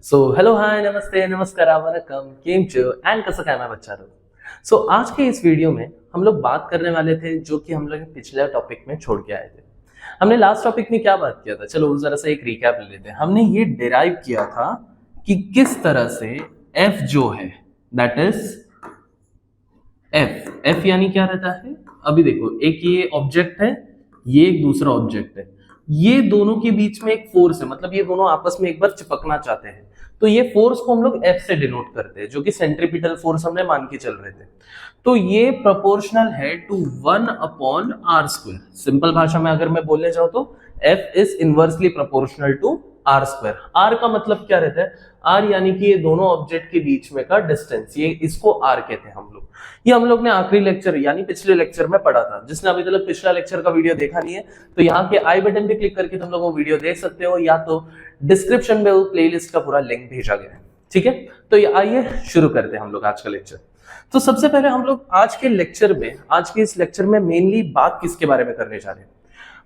Hello hi नमस्ते नमस्कार वनकम केम चो एंड कसं काय मैं बच्चा आज के इस वीडियो में हम लोग बात करने वाले थे जो कि हम लोग पिछले टॉपिक में छोड़ के आए थे। हमने लास्ट टॉपिक में क्या बात किया था, चलो जरा सा एक रिकैप ले लेते हैं। हमने ये डिराइव किया था कि किस तरह से एफ जो है दैट इज एफ यानी क्या रहता है। अभी देखो, एक ये ऑब्जेक्ट है, ये एक दूसरा ऑब्जेक्ट है, ये दोनों के बीच में एक फोर्स है, मतलब ये दोनों आपस में एक बार चिपकना चाहते हैं, तो ये फोर्स को हम लोग एफ से डिनोट करते हैं, जो कि सेंट्रीपिटल फोर्स हमने मान के चल रहे थे। तो ये प्रोपोर्शनल है टू 1/r²। सिंपल भाषा में अगर मैं बोलने जाऊं तो F is inversely proportional to r²। r का मतलब क्या रहता है, r यानी कि ये दोनों ऑब्जेक्ट के बीच में का डिस्टेंस, ये इसको r कहते हैं हम लोग। ये हम लोग ने आखिरी लेक्चर यानी पिछले लेक्चर में पढ़ा था। जिसने अभी तक पिछला लेक्चर का वीडियो देखा नहीं है तो यहाँ के आई बटन पे क्लिक करके तुम लोग वो वीडियो देख सकते हो, या तो डिस्क्रिप्शन में वो प्लेलिस्ट का पूरा लिंक भेजा गया है। ठीक है, तो ये आइए शुरू करते हैं हम लोग आज का लेक्चर। तो सबसे पहले हम लोग आज के इस लेक्चर में मेनली बात किसके बारे में करने जा रहे हैं।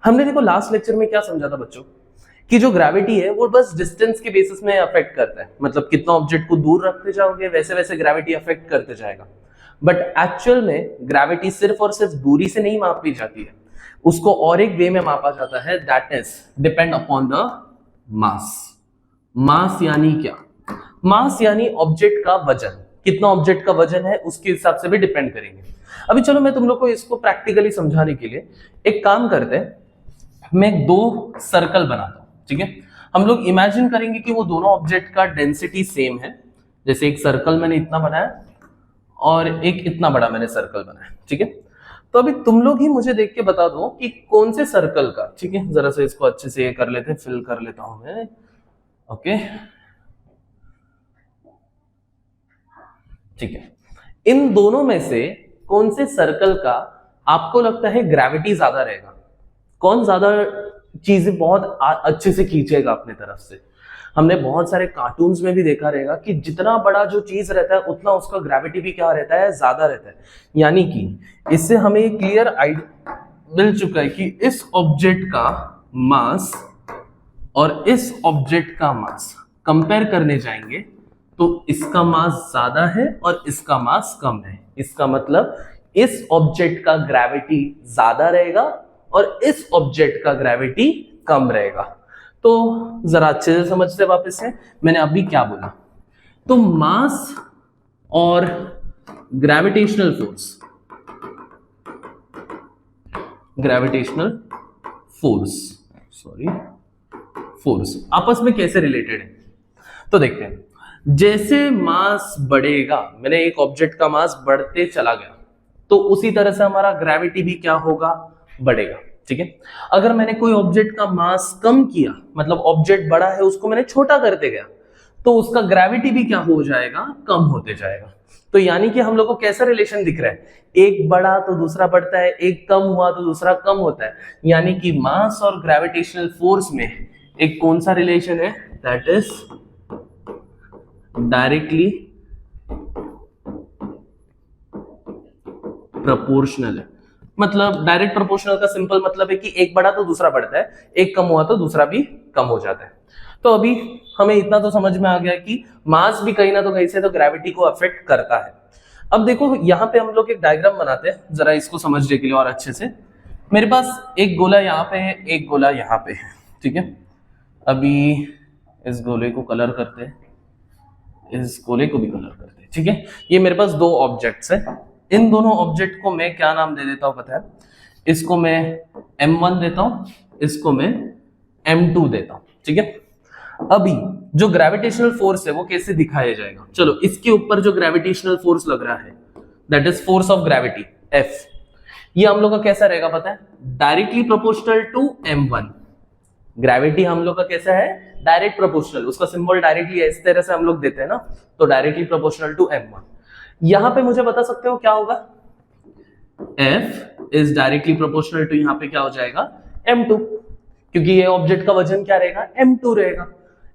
हमने देखो लास्ट लेक्चर में क्या समझा था बच्चों, कि जो ग्रेविटी है वो बस डिस्टेंस के बेसिस में अफेक्ट करता है, मतलब कितना ऑब्जेक्ट को दूर रखते जाओगे वैसे वैसे ग्रेविटी अफेक्ट करते जाएगा। बट एक्चुअल में ग्रेविटी सिर्फ और सिर्फ दूरी से नहीं मापी जाती है, उसको और एक वे में मापा जाता है, that is depend upon the mass. Mass यानी क्या, मास यानी ऑब्जेक्ट का वजन, कितना ऑब्जेक्ट का वजन है उसके हिसाब से भी डिपेंड करेंगे। अभी चलो मैं तुम लोग को इसको प्रैक्टिकली समझाने के लिए एक काम करते हैं, मैं दो सर्कल बनाता हूं। ठीक है, हम लोग इमेजिन करेंगे कि वो दोनों ऑब्जेक्ट का डेंसिटी सेम है। जैसे एक सर्कल मैंने इतना बनाया और एक इतना बड़ा मैंने सर्कल बनाया। ठीक है, तो अभी तुम लोग ही मुझे देख के बता दो कि कौन से सर्कल का, ठीक है जरा से इसको अच्छे से ये कर लेते हैं, फिल कर लेता हूं मैं। ओके ठीक है, इन दोनों में से कौन से सर्कल का आपको लगता है ग्रेविटी ज्यादा रहेगा, कौन ज्यादा चीजें बहुत अच्छे से खींचेगा अपने तरफ से। हमने बहुत सारे कार्टून्स में भी देखा रहेगा कि जितना बड़ा जो चीज रहता है उतना उसका ग्रेविटी भी क्या रहता है, ज्यादा रहता है। यानी कि इससे हमें क्लियर आइडिया मिल चुका है कि इस ऑब्जेक्ट का मास और इस ऑब्जेक्ट का मास कंपेयर करने जाएंगे तो इसका मास ज्यादा है और इसका मास कम है। इसका मतलब इस ऑब्जेक्ट का ग्रेविटी ज्यादा रहेगा और इस ऑब्जेक्ट का ग्रेविटी कम रहेगा। तो जरा अच्छे से समझते वापस से मैंने अभी क्या बोला। तो मास और ग्रेविटेशनल फोर्स आपस में कैसे रिलेटेड है, तो देखते हैं। जैसे मास बढ़ेगा, मैंने एक ऑब्जेक्ट का मास बढ़ते चला गया तो उसी तरह से हमारा ग्रेविटी भी क्या होगा, बढ़ेगा। ठीक है, अगर मैंने कोई ऑब्जेक्ट का मास कम किया, मतलब ऑब्जेक्ट बड़ा है उसको मैंने छोटा करते गया, तो उसका ग्रेविटी भी क्या हो जाएगा, कम होते जाएगा। तो यानी कि हम लोग को कैसा रिलेशन दिख रहा है, एक बढ़ा तो दूसरा बढ़ता है, एक कम हुआ तो दूसरा कम होता है। यानी कि मास और ग्रेविटेशनल फोर्स में एक कौन सा रिलेशन है, दैट इज डायरेक्टली प्रोपोर्शनल है। मतलब डायरेक्ट प्रोपोर्शनल का सिंपल मतलब है कि एक बढ़ा तो दूसरा बढ़ता है, एक कम हुआ तो दूसरा भी कम हो जाता है। तो अभी हमें इतना तो समझ में आ गया कि मास भी कहीं ना तो कहीं से तो ग्रेविटी को अफेक्ट करता है। अब देखो यहाँ पे हम लोग एक डायग्राम बनाते हैं जरा इसको समझने के लिए और अच्छे से। मेरे पास एक गोला यहाँ पे है, एक गोला यहाँ पे है। ठीक है, अभी इस गोले को कलर करते हैं, इस गोले को भी कलर करते हैं। ठीक है, ये मेरे पास दो ऑब्जेक्ट्स है। इन दोनों ऑब्जेक्ट को मैं क्या नाम दे देता हूं पता है, इसको मैं M1 देता हूं, इसको मैं M2 देता हूं। ठीक है, अभी जो ग्रेविटेशनल फोर्स है वो कैसे दिखाया जाएगा, चलो इसके ऊपर जो ग्रेविटेशनल फोर्स लग रहा है that is force of gravity F, ये हम लोग का कैसा रहेगा पता है, directly proportional to M1। Gravity हम लोग का कैसा है, डायरेक्ट प्रोपोर्शनल, उसका सिंबल डायरेक्टली इस तरह से हम लोग देते हैं ना, तो डायरेक्टली प्रोपोर्शनल टू M1। यहां पे मुझे बता सकते हो क्या होगा, F is directly proportional to यहां पे क्या हो जाएगा, M2, क्योंकि ये ऑब्जेक्ट का वजन क्या रहेगा, M2 रहेगा।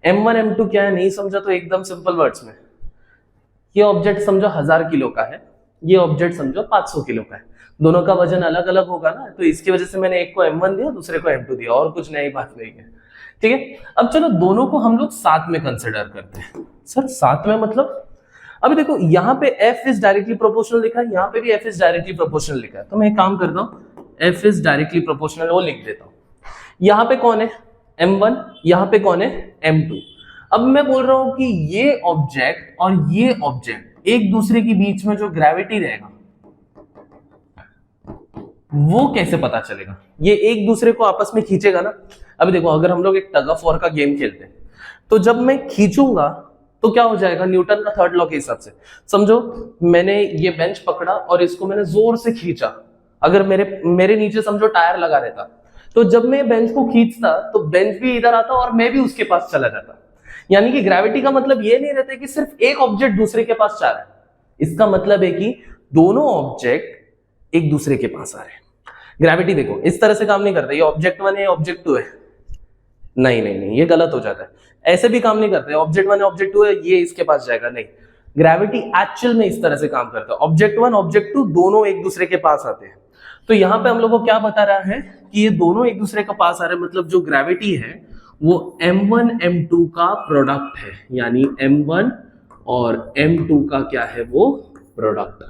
M1 M2 क्या है नहीं समझा तो एकदम सिंपल वर्ड्स में, ये ऑब्जेक्ट समझो 1000 किलो का है, ये ऑब्जेक्ट समझो 500 किलो का है, दोनों का वजन अलग अलग होगा ना, तो इसकी वजह से मैंने एक को M1 दिया दूसरे को M2 दिया, और कुछ नई बात नहीं है। ठीक है, अब चलो दोनों को हम लोग साथ में कंसिडर करते हैं। सर साथ में मतलब, अभी देखो यहाँ पे f इज डायरेक्टली प्रोपोर्शनल लिखा है, यहाँ पे भी f इज डायरेक्टली प्रोपोर्शनल लिखा है, तो मैं एक काम करता हूँ f इज डायरेक्टली प्रोपोर्शनल वो लिख देता हूँ। यहाँ पे कौन है m1, यहाँ पे कौन है m2। अब मैं बोल रहा हूं कि ये ऑब्जेक्ट और ये ऑब्जेक्ट एक दूसरे के बीच में जो ग्रेविटी रहेगा वो कैसे पता चलेगा, ये एक दूसरे को आपस में खींचेगा ना। अभी देखो अगर हम लोग एक टग ऑफ वॉर का गेम खेलते हैं तो जब मैं खींचूंगा तो क्या हो जाएगा, न्यूटन का थर्ड लॉ के हिसाब से समझो, मैंने ये बेंच पकड़ा और इसको मैंने जोर से खींचा, अगर मेरे नीचे समझो टायर लगा रहता तो जब मैं बेंच को खींचता तो बेंच भी इधर आता और मैं भी उसके पास चला जाता। यानी कि ग्रेविटी का मतलब ये नहीं रहता कि सिर्फ एक ऑब्जेक्ट दूसरे के पास जा रहा है, इसका मतलब है कि दोनों ऑब्जेक्ट एक दूसरे के पास आ रहे हैं। ग्रेविटी देखो इस तरह से काम नहीं करता, ये ऑब्जेक्ट 1 है ऑब्जेक्ट 2 है, नहीं नहीं नहीं ये गलत हो जाता है, ऐसे भी काम नहीं करते, ऑब्जेक्ट 1 है ऑब्जेक्ट 2 है ये इसके पास जाएगा, नहीं। ग्रेविटी एक्चुअल में इस तरह से काम करता है, ऑब्जेक्ट 1 ऑब्जेक्ट 2 दोनों एक दूसरे के पास आते हैं। तो यहाँ पे हम लोग को क्या बता रहा है कि ये दोनों एक दूसरे के पास आ रहे हैं, मतलब जो ग्रेविटी है वो m1 m2 का प्रोडक्ट है, यानी m1 और m2 का क्या है वो प्रोडक्ट।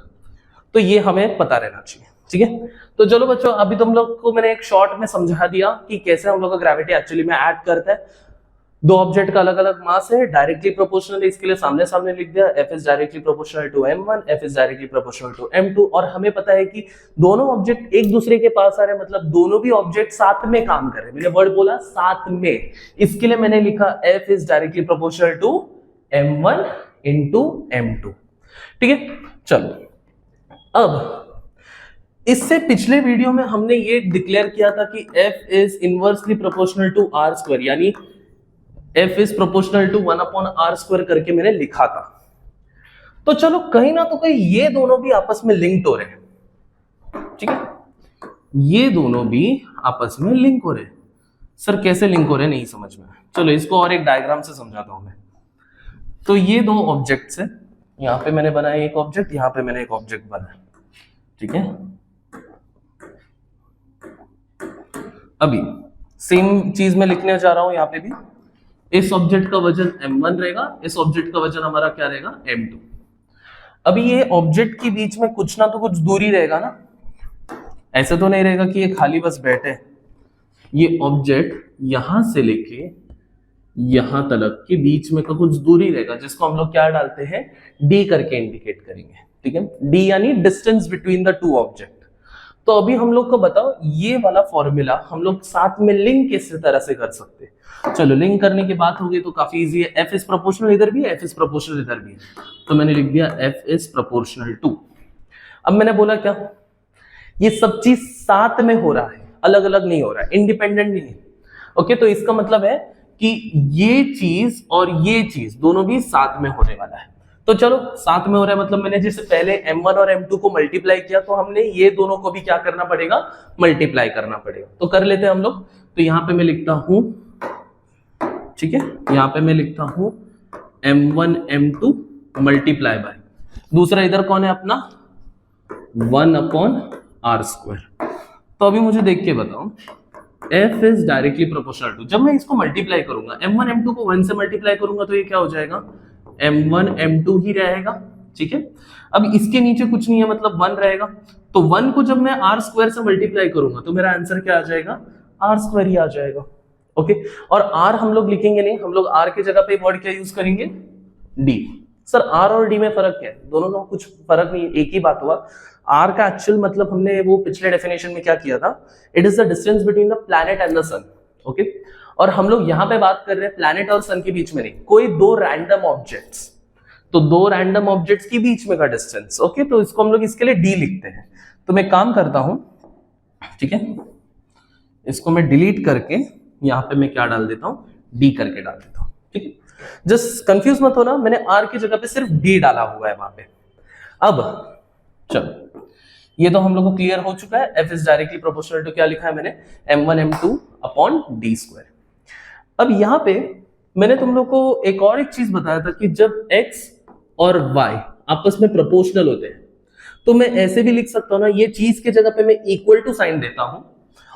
तो ये हमें पता रहना चाहिए, ठीक है। तो चलो बच्चों अभी तुम लोग को मैंने एक शॉर्ट में समझा दिया कि कैसे हम लोग का ग्रेविटी एक्चुअली में ऐड करता है। दो ऑब्जेक्ट का अलग अलग मास है, डायरेक्टली प्रोपोर्शनल है, इसके लिए सामने सामने लिख दिया, f is directly proportional to m1, f is directly proportional to m2। और हमें पता है कि दोनों ऑब्जेक्ट एक दूसरे के पास आ रहे हैं, मतलब दोनों भी ऑब्जेक्ट साथ में काम कर रहे हैं। मैंने वर्ड बोला साथ में, इसके लिए मैंने लिखा f is directly proportional to m1 into m2, ठीक है। चलो अब इससे पिछले वीडियो में हमने ये डिक्लेयर किया था कि f is inversely proportional to r square, यानी f is proportional to 1/r square करके मैंने लिखा था। तो चलो कहीं ना तो कहीं ये दोनों भी आपस में लिंक्ड हो रहे हैं, ठीक है, ये दोनों भी आपस में लिंक हो रहे हैं। सर कैसे लिंक हो रहे हैं नहीं समझ में, चलो इसको और एक डायग्राम से समझाता हूं मैं। तो ये दो ऑब्जेक्ट्स है, यहां पे मैंने बनाया एक ऑब्जेक्ट, यहां पे मैंने एक ऑब्जेक्ट बनाया, ठीक है। अभी सेम चीज मैं लिखने जा रहा हूं, यहां पे भी इस ऑब्जेक्ट का वजन m1 रहेगा, इस ऑब्जेक्ट का वजन हमारा क्या रहेगा m2। अभी ये ऑब्जेक्ट के बीच में कुछ ना तो कुछ दूरी रहेगा ना, ऐसे तो नहीं रहेगा कि ये खाली बस बैठे। ये ऑब्जेक्ट यहां से लेके यहां तक के बीच में का कुछ दूरी रहेगा, जिसको हम लोग क्या डालते हैं d करके इंडिकेट करेंगे, ठीक है। d यानी distance between the two object. तो अभी हम लोग को बताओ ये वाला फॉर्मूला हम लोग साथ में लिंक किस तरह से कर सकते हैं। चलो लिंक करने की बात होगी तो काफी इजी है, f इज प्रोपोर्शनल इधर भी है, f इज प्रोपोर्शनल इधर भी है, तो मैंने लिख दिया f इज प्रोपोर्शनल टू। अब मैंने बोला क्या, ये सब चीज साथ में हो रहा है, अलग अलग नहीं हो रहा है, इंडिपेंडेंट नहीं है। ओके, तो इसका मतलब है कि ये चीज और ये चीज दोनों भी साथ में होने वाला है। तो चलो साथ में हो रहा है मतलब मैंने जैसे पहले m1 और m2 को मल्टीप्लाई किया, तो हमने ये दोनों को भी क्या करना पड़ेगा, मल्टीप्लाई करना पड़ेगा। तो कर लेते हैं हम लोग। तो यहां पे मैं लिखता हूं, ठीक है, यहां पे मैं लिखता हूं m1 m2 मल्टीप्लाई बाय, दूसरा इधर कौन है अपना 1/r स्क्वायर। तो अभी मुझे देख के बताओ, f is directly proportional to, जब मैं इसको मल्टीप्लाई करूंगा m1 m2 को 1 से मल्टीप्लाई करूंगा तो ये क्या हो जाएगा m1 m2 ही रहेगा, ठीक है। अब इसके नीचे कुछ नहीं है मतलब 1 रहेगा, तो 1 को जब मैं r स्क्वायर से मल्टीप्लाई करूंगा तो मेरा आंसर क्या आ जाएगा, r स्क्वायर ही आ जाएगा। ओके, और r हम लोग लिखेंगे नहीं, हम लोग r की जगह पे वर्ड क्या यूज करेंगे, d। सर r और d में फर्क क्या है, दोनों का कुछ फर्क नहीं है, एक ही बात हुआ। r का एक्चुअल मतलब हमने वो पिछले डेफिनेशन में क्या किया था, it is the distance between the planet and the sun. Okay, और हम लोग यहाँ पे बात कर रहे हैं प्लैनेट और सन के बीच में नहीं, कोई दो रैंडम ऑब्जेक्ट्स, तो दो रैंडम ऑब्जेक्ट्स के बीच में का डिस्टेंस। ओके, तो इसको हम लोग इसके लिए d लिखते हैं। तो मैं काम करता हूं, ठीक है, इसको मैं डिलीट करके यहाँ पे मैं क्या डाल देता हूं, d करके डाल देता हूं, ठीक है। जस्ट कंफ्यूज मत होना, मैंने r की जगह पे सिर्फ d डाला हुआ है वहां पे। अब चलो ये तो हम लोग को क्लियर हो चुका है, f is directly proportional to क्या लिखा है मैंने, m1 m2 upon d square. अब यहाँ पे मैंने तुम लोग को एक और एक चीज बताया था कि जब x और y आपस में प्रोपोर्शनल होते हैं तो मैं ऐसे भी लिख सकता हूं ना, ये चीज की जगह पे मैं इक्वल टू साइन देता हूं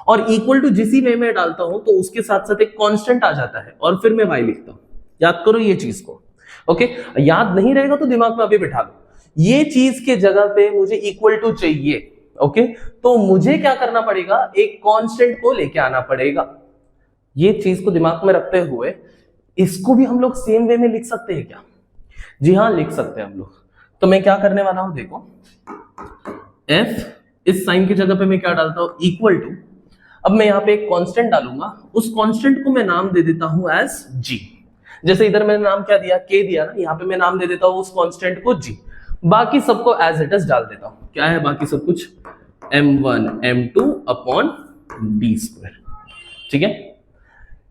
और इक्वल टू जिस वे में डालता हूं तो उसके साथ साथ एक कांस्टेंट आ जाता है और फिर मैं y लिखता हूं। याद करो ये चीज को, ओके। याद नहीं रहेगा तो दिमाग में अभी बिठा लो, ये चीज के जगह पे मुझे इक्वल टू चाहिए, ओके। तो मुझे क्या करना पड़ेगा, एक कांस्टेंट को लेके आना पड़ेगा। ये चीज को दिमाग में रखते हुए इसको भी हम लोग सेम वे में लिख सकते हैं क्या? जी हाँ, लिख सकते हैं हम लोग। तो मैं क्या करने वाला हूं, देखो f इस साइन की जगह पे मैं क्या डालता हूं, इक्वल टू। अब मैं यहाँ पे एक कांस्टेंट डालूंगा, उस कांस्टेंट को मैं नाम दे देता हूं एज g। जैसे इधर मैंने नाम क्या दिया, k दिया ना, यहाँ पे मैं नाम दे देता हूं उस कांस्टेंट को g। बाकी सबको एज इट इज डाल देता हूं। क्या है बाकी सब कुछ, m1 m2 upon d square, ठीक है।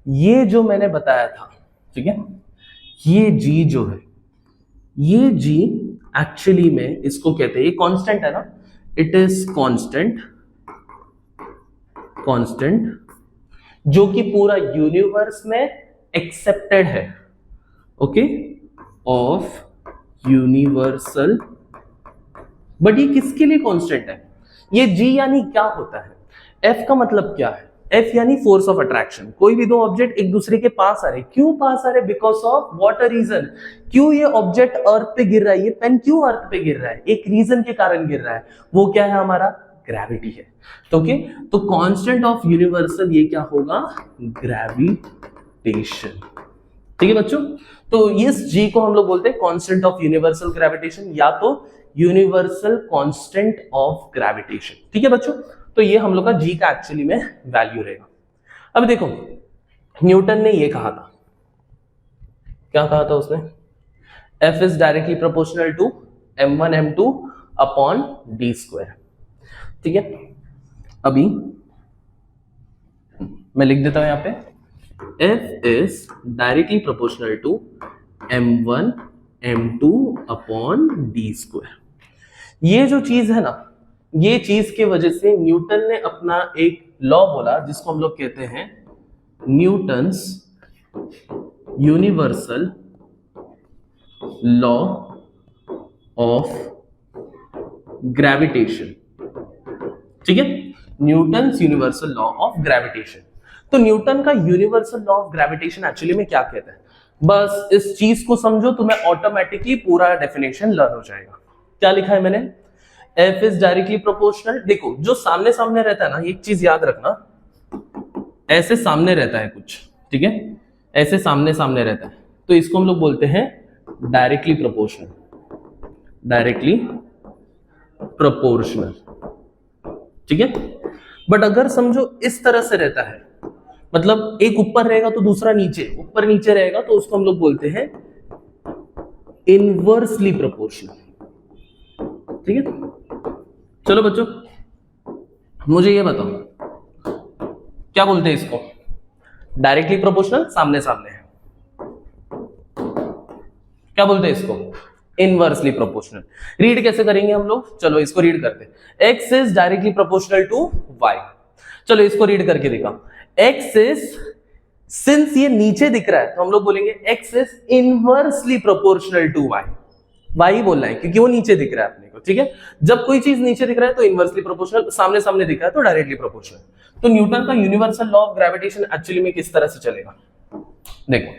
ये जो मैंने बताया था, ठीक है, ये g जो है, ये g एक्चुअली में इसको कहते हैं, ये कांस्टेंट है ना, इट इज कांस्टेंट जो कि पूरा यूनिवर्स में एक्सेप्टेड है, ओके, ऑफ यूनिवर्सल। बट ये किसके लिए कांस्टेंट है? ये g यानी क्या होता है, f का मतलब क्या है? F यानी फोर्स ऑफ अट्रैक्शन। कोई भी दो ऑब्जेक्ट एक दूसरे के पास आ रहे, क्यों पास आ रहे? Because of what a reason. क्यों ये ऑब्जेक्ट अर्थ पे गिर रहा है, ये पेन क्यों अर्थ पे गिर रहा है? एक रीजन के कारण गिर रहा है, वो क्या है? हमारा ग्रेविटी है। तो ओके, तो कांस्टेंट ऑफ यूनिवर्सल ये क्या होगा? ग्रेविटेशन। ठीक है बच्चों, तो इस g को हम लोग बोलते हैं कांस्टेंट ऑफ यूनिवर्सल ग्रेविटेशन या तो यूनिवर्सल कांस्टेंट ऑफ ग्रेविटेशन। ठीक है बच्चों, तो ये हम लोग का g का एक्चुअली में वैल्यू रहेगा। अब देखो न्यूटन ने ये कहा था, क्या कहा था उसने? F is directly proportional to m1 m2 upon d square. ठीक है, अभी मैं लिख देता हूं यहां पे, F is directly proportional to m1 m2 upon d square. ये जो चीज है ना, ये चीज के वजह से न्यूटन ने अपना एक लॉ बोला जिसको हम लोग कहते हैं Newton's universal law of gravitation. ठीक है, Newton's universal law of gravitation. तो न्यूटन का universal law of gravitation actually में क्या कहता है? बस इस चीज को समझो, तुम्हें ऑटोमेटिकली पूरा डेफिनेशन लर्न हो जाएगा। क्या लिखा है मैंने? F is directly proportional. देखो जो सामने सामने रहता है ना, एक चीज याद रखना, ऐसे सामने रहता है कुछ, ठीक है, ऐसे सामने सामने रहता है, तो इसको हम लोग बोलते हैं डायरेक्टली प्रोपोर्शनल। डायरेक्टली प्रोपोर्शनल, ठीक है। बट अगर समझो इस तरह से रहता है, मतलब एक ऊपर रहेगा तो दूसरा नीचे, ऊपर नीचे रहेगा, तो उसको हम लोग बोलते हैं इनवर्सली प्रोपोर्शनल। ठीक है, चलो बच्चों मुझे ये बताओ क्या बोलते हैं इसको? डायरेक्टली प्रोपोर्शनल, सामने सामने है, क्या बोलते हैं इसको? Inversely proportional. रीड कैसे करेंगे हम लोग? चलो इसको रीड करते हैं। x is directly proportional to y। चलो इसको रीड करके दिखाओ। x इज, सिंस ये नीचे दिख रहा है तो हम लोग बोलेंगे x is inversely proportional to y। y बोलना है क्योंकि वो नीचे दिख रहा है अपने को। ठीक है, जब कोई चीज नीचे दिख रहा है तो इनवर्सली प्रोपोर्शनल, सामने सामने दिख रहा है तो डायरेक्टली प्रोपोर्शनल। तो न्यूटन का universal law of gravitation actually में किस तरह से चलेगा? देखो,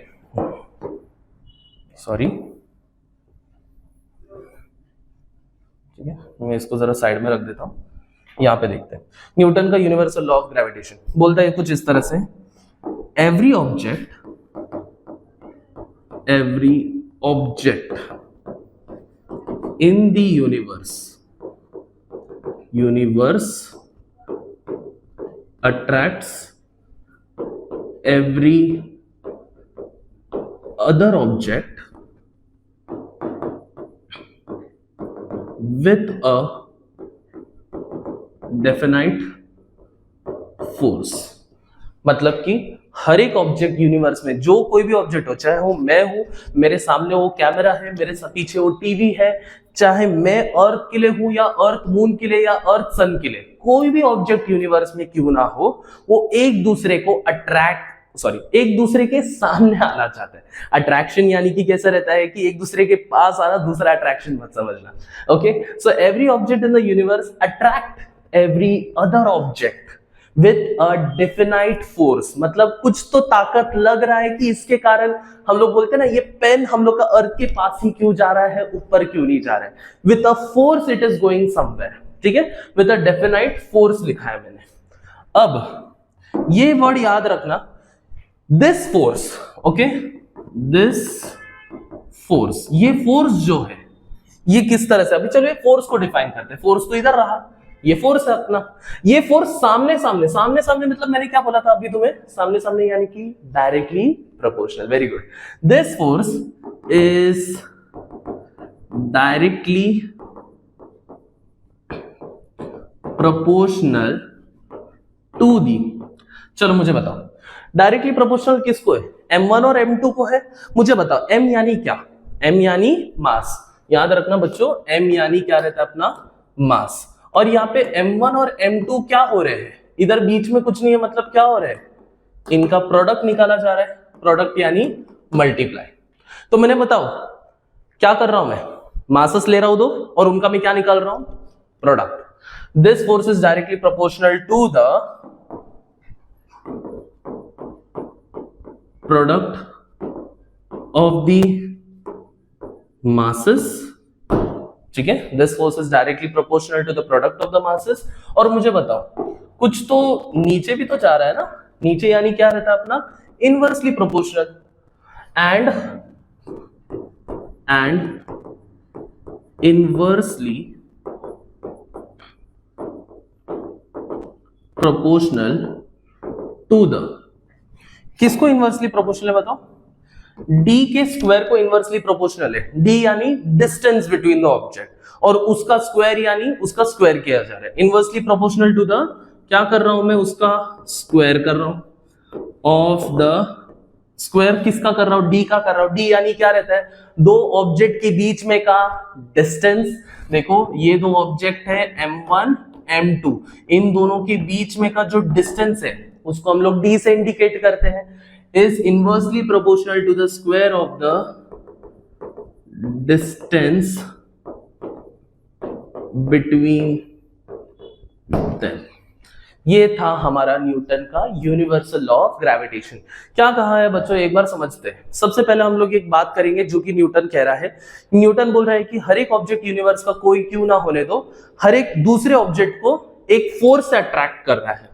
सॉरी, ठीक है, मैं इसको जरा साइड में रख देता हूं, यहां पे देखते हैं। न्यूटन का यूनिवर्सल लॉ ऑफ ग्रेविटेशन बोलता है कुछ इस तरह से, every object in the universe attracts every other object with a definite force। मतलब कि हर एक ऑब्जेक्ट यूनिवर्स में, जो कोई भी ऑब्जेक्ट हो, चाहे वो मैं हूं, मेरे सामने वो कैमरा है, मेरे पीछे वो टीवी है, चाहे मैं अर्थ के लिए हूं या अर्थ मून के लिए या अर्थ सन के लिए, कोई भी ऑब्जेक्ट यूनिवर्स में क्यों ना हो, वो एक दूसरे को एक दूसरे के सामने आना चाहते हैं। अट्रैक्शन यानी कि कैसा रहता है कि एक दूसरे के पास आना, दूसरा अट्रैक्शन मत समझना। Okay, so every object in the universe attract every other object with a definite force, मतलब कुछ तो ताकत लग रहा है कि इसके कारण हम लोग बोलते हैं ना, ये पेन हम लोग का अर्थ के पास ही क्यों जा रहा है, ऊपर क्यों नहीं जा रहा है, with a force it is going somewhere, ठीक है, विथ अ डेफिनाइट फोर्स लिखा है मैंने। अब ये वर्ड याद रखना, this force, okay, this force, ये फोर्स जो है ये किस तरह से, अभी चलो ये फोर्स को डिफाइन करते हैं। फोर्स तो इधर रहा, ये फोर्स है अपना, ये फोर्स सामने सामने सामने सामने, मतलब मैंने क्या बोला था अभी तुम्हें, सामने सामने यानी कि directly proportional, very good. This force is directly proportional to the, चलो मुझे बताओ डायरेक्टली प्रोपोर्शनल किसको है, m1 और m2 को है। मुझे बताओ m यानी क्या, m यानी मास, याद रखना बच्चों, m यानी क्या रहता है अपना, मास। और यहाँ पे m1 और m2 क्या हो रहे हैं, इधर बीच में कुछ नहीं है, मतलब क्या हो रहा है, इनका प्रोडक्ट निकाला जा रहा है, प्रोडक्ट यानी मल्टीप्लाई। तो मैंने बताओ क्या कर रहा हूं मैं, मासेस ले रहा हूं दो और उनका मैं क्या निकाल रहा हूं, product. This force is directly proportional to the product of the masses, ठीक है, this force is directly proportional to the product of the masses। और मुझे बताओ कुछ तो नीचे भी तो जा रहा है ना, नीचे यानी क्या रहता है अपना, inversely proportional, and inversely proportional to the, किसको इनवर्सली प्रोपोर्शनल है बताओ, d के स्क्वायर को इनवर्सली प्रोपोर्शनल है, d यानी डिस्टेंस बिटवीन द ऑब्जेक्ट, और उसका स्क्वायर यानी उसका स्क्वायर किया जा रहा है, इनवर्सली प्रोपोर्शनल टू द, क्या कर रहा हूं मैं, उसका स्क्वायर कर रहा हूं, ऑफ द स्क्वायर किसका कर रहा हूं, d का कर रहा हूं, d यानी क्या रहता है, दो ऑब्जेक्ट के बीच में का डिस्टेंस। देखो ये दो ऑब्जेक्ट है m1 m2, इन दोनों के बीच में का जो डिस्टेंस है उसको हम लोग d से इंडिकेट करते हैं, is inversely proportional to the square of the distance between them। ये था हमारा न्यूटन का यूनिवर्सल लॉ ऑफ ग्रेविटेशन। क्या कहा है बच्चों, एक बार समझते हैं। सबसे पहले हम लोग एक बात करेंगे जो कि न्यूटन कह रहा है। न्यूटन बोल रहा है कि हर एक ऑब्जेक्ट यूनिवर्स का कोई क्यों ना होने दो, हर एक दूसरे ऑब्जेक्ट को एक फोर्स से अट्रैक्ट कर रहा है।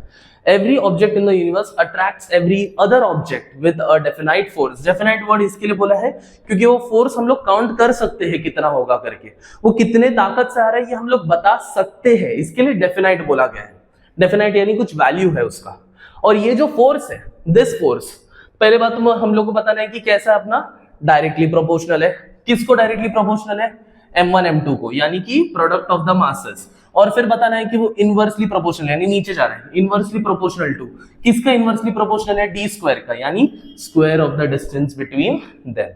Every object in the universe attracts every other object with a definite force। definite word इसके लिए बोला है क्योंकि वो फोर्स हम लोग काउंट कर सकते हैं कितना होगा करके, वो कितने ताकत से आ रहा है ये हम लोग बता सकते हैं, इसके लिए डेफिनाइट बोला गया है। डेफिनाइट यानी कुछ वैल्यू है उसका। और ये जो फोर्स है, दिस फोर्स, पहले बात तो हम लोग को बताना है कि कैसा है अपना, डायरेक्टली प्रोपोर्शनल है। किसको डायरेक्टली प्रोपोर्शनल है, m1 m2 को, यानी कि प्रोडक्ट ऑफ द मासेस। और फिर बताना है कि वो इनवर्सली प्रोपोर्शनल यानी नीचे जा रहा है, इनवर्सली प्रोपोर्शनल टू, किसका इनवर्सली प्रोपोर्शनल है, डी स्क्वायर का, यानी square of the distance between them.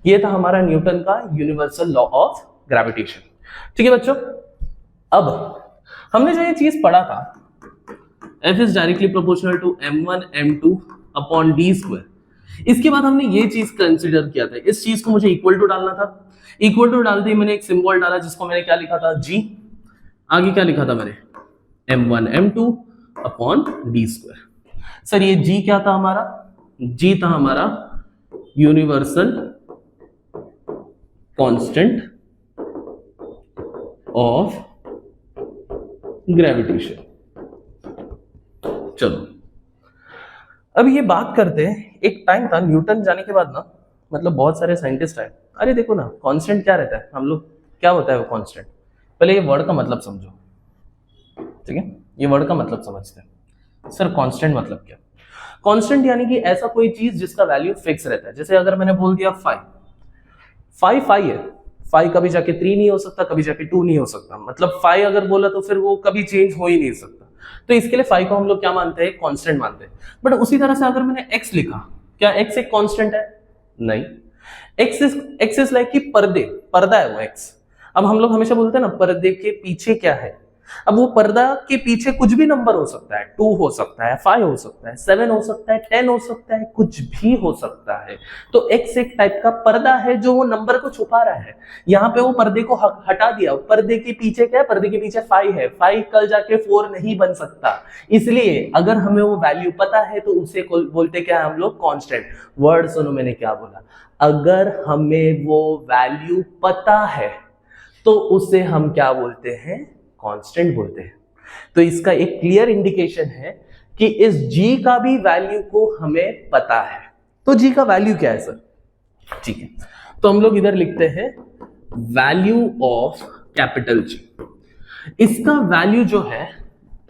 ये था हमारा न्यूटन का यूनिवर्सल लॉ ऑफ ग्रेविटेशन। ठीक है बच्चों, अब हमने जो ये चीज पढ़ा था, F is directly proportional to m1 m2 upon D square, इसके बाद हमने ये चीज कंसिडर किया था, इस चीज को मुझे इक्वल टू डालना था। इक्वल टू डालते ही मैंने एक सिंबल डाला जिसको मैंने क्या लिखा था, g। आगे क्या लिखा था मैंने, m1 m2 upon D square. Sir ये g क्या था हमारा, g था हमारा यूनिवर्सल कांस्टेंट ऑफ ग्रेविटेशन। चलो अब ये बात करते हैं, एक टाइम था न्यूटन जाने के बाद ना, मतलब बहुत सारे साइंटिस्ट आए, अरे देखो ना कांस्टेंट क्या रहता है, हम लोग क्या होता है वो कांस्टेंट, पहले ये वर्ड का मतलब समझो, ठीक है, ये वर्ड का मतलब समझते हैं। सर कांस्टेंट मतलब क्या, कांस्टेंट यानी कि ऐसा कोई चीज जिसका वैल्यू फिक्स रहता है। जैसे अगर मैंने बोल दिया 5 है, 5 कभी जाके 3 नहीं हो सकता, कभी जाके 2 नहीं हो सकता, मतलब 5 अगर बोला तो फिर वो कभी चेंज हो ही नहीं सकता। तो इसके लिए 5 को हम लोग क्या मानते हैं, कांस्टेंट मानते हैं। बट उसी तरह से अगर मैंने x लिखा, क्या x एक कांस्टेंट है, नहीं। x इज लाइक कि पर्दा है वो x। अब हम लोग हमेशा बोलते हैं ना पर्दे के पीछे क्या है, अब वो पर्दा के पीछे कुछ भी नंबर हो सकता है, 2 हो सकता है, 5 हो सकता है, 7 हो सकता है, 10 हो सकता है, कुछ भी हो सकता है। तो X एक टाइप का पर्दा है जो वो नंबर को छुपा रहा है। यहाँ पे वो पर्दे को हटा दिया, पर्दे के पीछे क्या है, पर्दे के पीछे 5 है, 5 कल जाके 4 नहीं बन सकता। इसलिए अगर हमें वो वैल्यू पता है तो उसे बोलते क्या है हम लोग, कांस्टेंट। वर्ड सुनो मैंने क्या बोला, अगर हमें वो वैल्यू पता है तो उसे हम क्या बोलते हैं, कांस्टेंट बोलते हैं। तो इसका एक क्लियर इंडिकेशन है कि इस g का भी वैल्यू को हमें पता है। तो g का वैल्यू क्या है सर, ठीक है, तो हम लोग इधर लिखते हैं वैल्यू ऑफ कैपिटल G। इसका वैल्यू जो है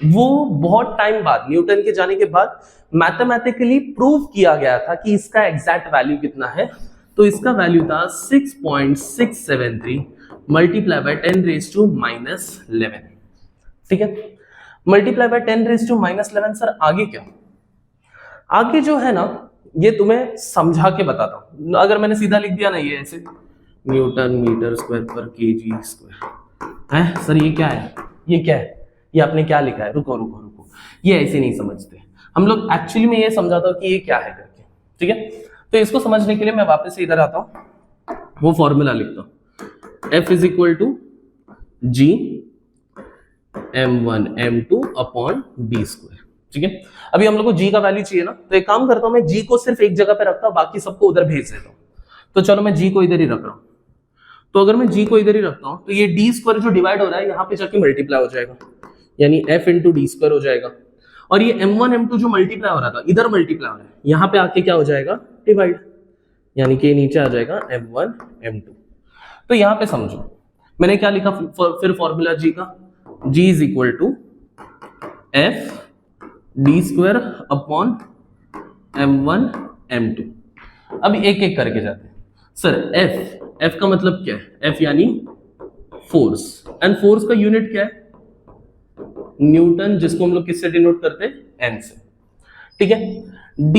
वो बहुत टाइम बाद, न्यूटन के जाने के बाद मैथमेटिकली प्रूव किया गया था कि इसका एग्जैक्ट वैल्यू कितना है। तो इसका वैल्यू था 6.673 मल्टीप्लाई बाय 10 रेज टू -11। ठीक है, multiply by 10 raise to -11। Sir आगे क्या, आगे जो है ना ये तुम्हें समझा के बताता हूं। अगर मैंने सीधा लिख दिया ना ये ऐसे, Newton metre square per KG square है, सर ये क्या है, ये क्या है, ये आपने क्या लिखा है, रुको रुको रुको, ये ऐसे नहीं समझते हम लोग। एक्चुअली में ये समझाता हूं कि ये क्या है करके, ठीक है। तो इसको समझने के लिए मैं वापस से इधर आता हूं, वो फॉर्मूला लिखता हूं, F is equal to G m1 m2 upon d square. ठीक है, अभी हम लोग को G का वैल्यू चाहिए ना, तो एक काम करता हूं मैं G को सिर्फ एक जगह पे रखता हूं, बाकी सबको उधर भेज देता हूं। तो चलो मैं G को इधर ही रख रहा हूं। तो अगर मैं G को इधर ही रखता हूं तो ये d स्क्वायर जो डिवाइड हो रहा है यहाँ पे जाके मल्टीप्लाई हो जाएगा, यानी F इंटू डी स्क्वायर हो जाएगा। और ये m1 m2 जो मल्टीप्लाई हो रहा था इधर मल्टीप्लाई हो रहा है, यहाँ पे आके क्या हो जाएगा, डिवाइड, यानी कि नीचे आ जाएगा m1 m2। तो यहां पे समझो मैंने क्या लिखा फिर फॉर्मूला G का, G is equal to F D square upon m1 m2। अब एक एक करके जाते हैं। सर F का मतलब क्या है, F यानी फोर्स, एंड फोर्स का यूनिट क्या है, न्यूटन, जिसको हम लोग किससे डिनोट करते हैं, N से। ठीक है, D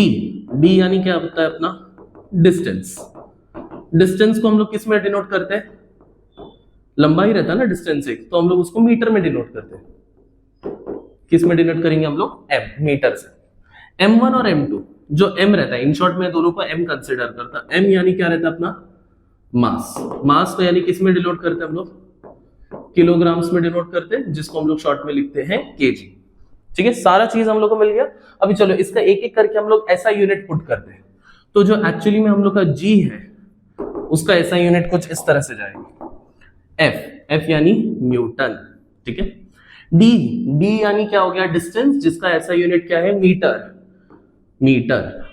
यानी क्या होता है अपना, डिस्टेंस। डिस्टेंस को हम लोग किस में डिनोट करते हैं, लंबाई रहता है ना डिस्टेंस एक, तो हम लोग उसको मीटर में डिनोट करते हैं। किस में डिनोट करेंगे हम लोग, m, मीटर से। m1 और m2 जो m रहता है, इन शॉर्ट में दोनों को m कंसीडर करता है। m यानी क्या रहता है अपना, मास। मास को यानी किस में डिनोट करते हैं हम लोग, किलोग्राम्स में डिनोट करते हैं, जिसको हम लोग शॉर्ट में लिखते हैं kg। ठीक है, सारा चीज हम लोग को मिल गया। अभी चलो इसका एक एक करके हम लोग ऐसा यूनिट पुट करते हैं। तो जो एक्चुअली में हम लोग का G है उसका ऐसा यूनिट कुछ इस तरह से जाएगा, F यानी न्यूटन। ठीक है, D यानी क्या हो गया, डिस्टेंस, जिसका ऐसा यूनिट क्या है, मीटर।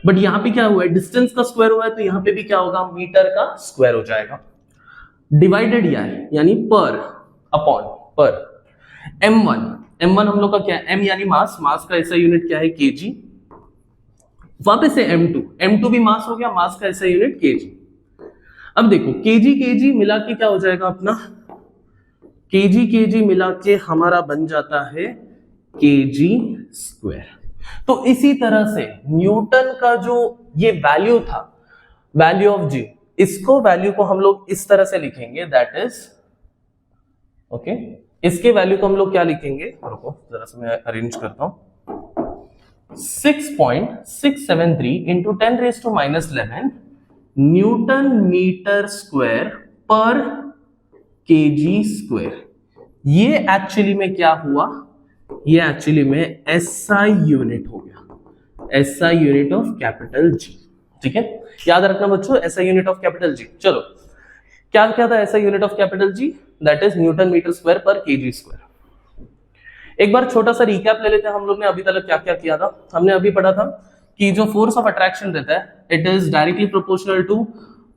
बट यहाँ पे क्या हुआ है, डिस्टेंस का स्क्वायर हुआ है, तो यहाँ पे भी क्या होगा, मीटर का स्क्वायर हो जाएगा। डिवाइडेड यानी पर अपॉन पर। m1 हम लोग का क्या है, m यानी मास का ऐसा यूनिट क्या है, kg। वापस से m2 भी मास हो गया, मास का ऐसा यूनिट kg। अब देखो kg मिला के क्या हो जाएगा अपना, kg मिला के हमारा बन जाता है kg स्क्वायर। तो इसी तरह से न्यूटन का जो ये वैल्यू था, वैल्यू ऑफ G, इसको वैल्यू को हम लोग इस तरह से लिखेंगे, दैट इज ओके। इसके वैल्यू को हम लोग क्या लिखेंगे, रुको जरा से मैं अरेंज करता हूं, 6.673 into 10 raise to -11 newton metre square per KG square. ये एक्चुअली में क्या हुआ, ये एक्चुअली में एसआई यूनिट हो गया, SI unit of capital G. ठीक है, याद रखना बच्चों, SI unit of capital G. चलो क्या क्या था SI unit of capital G, that is newton metre square per KG square. एक बार छोटा सा रिकैप ले लेते हैं, हम लोग ने अभी तक क्या क्या किया था। हमने अभी पढ़ा था कि जो फोर्स ऑफ अट्रैक्शन रहता है, it is directly proportional to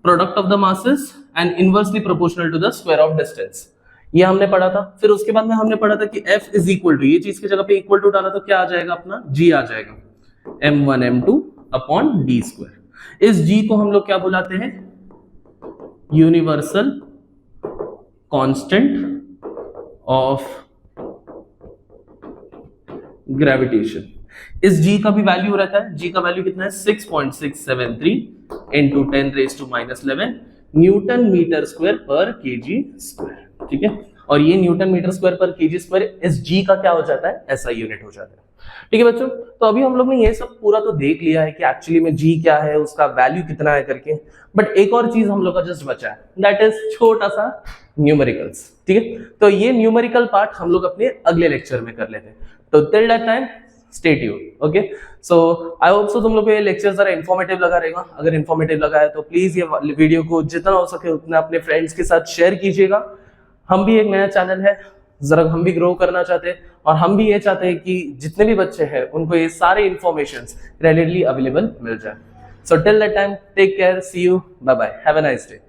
product of the masses and inversely proportional to the square of distance. ये हमने पढ़ा था। फिर उसके बाद में हमने पढ़ा था कि F इज इक्वल टू, ये चीज की जगह पे इक्वल टू डाला तो क्या आ जाएगा अपना, G आ जाएगा, m1 m2 upon D square. इस G को हम लोग क्या बुलाते हैं, यूनिवर्सल कांस्टेंट ऑफ ग्रेविटेशन। इस G का भी वैल्यू रहता है, G का वैल्यू कितना है, 6.673 into 10 raise to -11 newton metre square per KG square. ठीक है, और ये newton metre square per KG square इस जी का क्या हो जाता है, एसआई यूनिट हो जाता है। ठीक है बच्चों, तो अभी हम लोग ने ये सब पूरा तो देख लिया है कि एक्चुअली में जी क्या है, उसका वैल्यू कितना है करके, बट एक और चीज हम लोग का जस्ट बचा है, दैट इज छोटा सा न्यूमेरिकल्स। ठीक है, तो ये न्यूमेरिकल पार्ट हम लोग अपने अगले लेक्चर में कर लेते हैं। तो till that time stay tuned. Okay, so I hope so तुम लोग को ये लेक्चर जरा इन्फॉर्मेटिव लगा रहेगा। अगर इन्फॉर्मेटिव लगा है तो प्लीज ये वीडियो को जितना हो सके उतना अपने फ्रेंड्स के साथ शेयर कीजिएगा। हम भी एक नया चैनल है, जरा हम भी ग्रो करना चाहते हैं, और हम भी ये चाहते हैं कि जितने भी बच्चे हैं उनको ये सारे इंफॉर्मेशंस रेडिली अवेलेबल मिल जाए। So till that time take care, see you, bye bye, have a nice day.